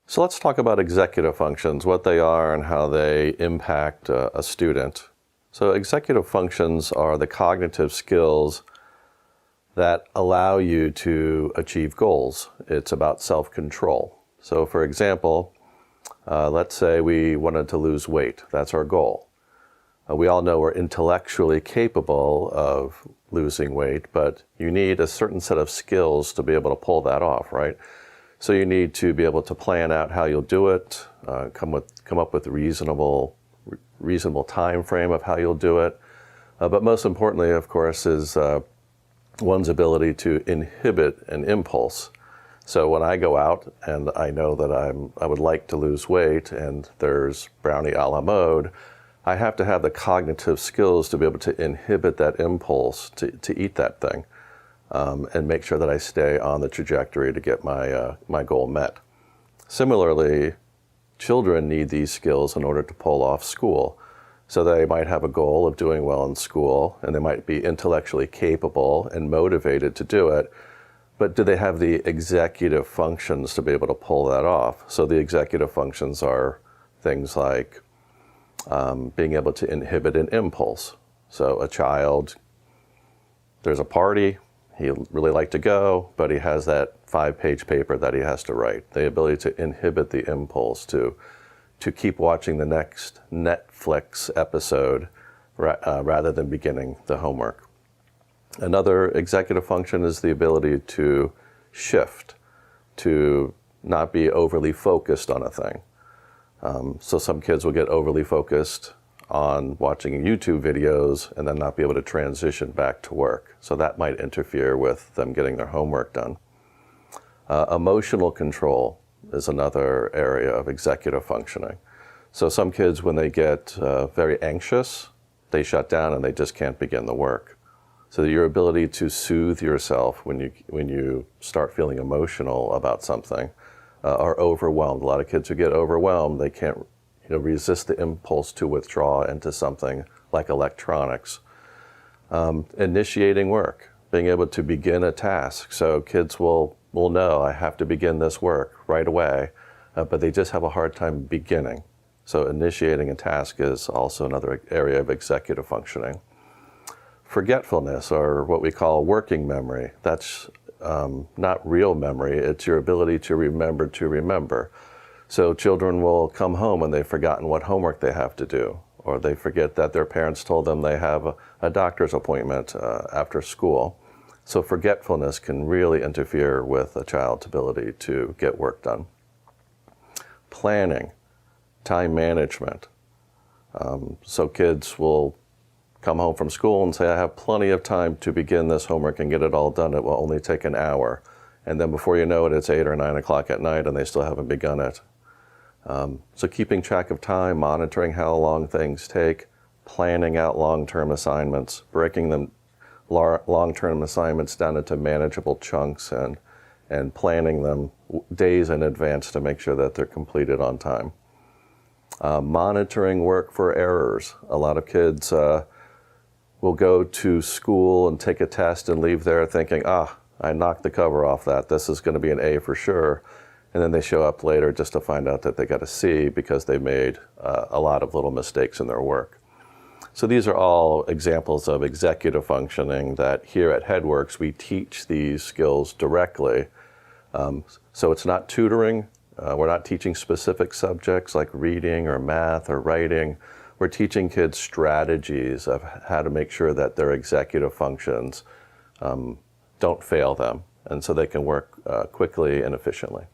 So let's talk about executive functions, what they are and how they impact a student. So executive functions are the cognitive skills that allow you to achieve goals. It's about self-control. So for example, let's say we wanted to lose weight. That's our goal. We all know we're intellectually capable of losing weight, but you need a certain set of skills to be able to pull that off, right? So you need to be able to plan out how you'll do it, come up with a reasonable time frame of how you'll do it. But most importantly, of course, is one's ability to inhibit an impulse. So when I go out and I know that I would like to lose weight and there's brownie a la mode, I have to have the cognitive skills to be able to inhibit that impulse to eat that thing. And make sure that I stay on the trajectory to get my goal met. Similarly, children need these skills in order to pull off school. So they might have a goal of doing well in school, and they might be intellectually capable and motivated to do it, but do they have the executive functions to be able to pull that off? So the executive functions are things like being able to inhibit an impulse. So a child, there's a party, he'd really like to go, but he has that 5-page paper that he has to write. The ability to inhibit the impulse to keep watching the next Netflix episode rather than beginning the homework. Another executive function is the ability to shift, to not be overly focused on a thing. So some kids will get overly focused on watching YouTube videos and then not be able to transition back to work. So that might interfere with them getting their homework done. Emotional control is another area of executive functioning. So some kids, when they get very anxious, they shut down and they just can't begin the work. So your ability to soothe yourself when you start feeling emotional about something or overwhelmed. A lot of kids who get overwhelmed, they can't resist the impulse to withdraw into something like electronics. Initiating work, being able to begin a task. So kids will know, I have to begin this work right away, but they just have a hard time beginning. So initiating a task is also another area of executive functioning. Forgetfulness, or what we call working memory, that's not real memory, it's your ability to remember. So children will come home and they've forgotten what homework they have to do, or they forget that their parents told them they have a doctor's appointment after school. So forgetfulness can really interfere with a child's ability to get work done. Planning, time management. So kids will come home from school and say, I have plenty of time to begin this homework and get it all done. It will only take an hour. And then before you know it, it's 8 or 9 o'clock at night and they still haven't begun it. So keeping track of time, monitoring how long things take, planning out long-term assignments, breaking them long-term assignments down into manageable chunks and planning them days in advance to make sure that they're completed on time. Monitoring work for errors. A lot of kids will go to school and take a test and leave there thinking, I knocked the cover off that. This is going to be an A for sure. And then they show up later just to find out that they got a C because they made a lot of little mistakes in their work. So these are all examples of executive functioning that here at HeadWorks we teach these skills directly. So it's not tutoring. We're not teaching specific subjects like reading or math or writing. We're teaching kids strategies of how to make sure that their executive functions don't fail them, and so they can work quickly and efficiently.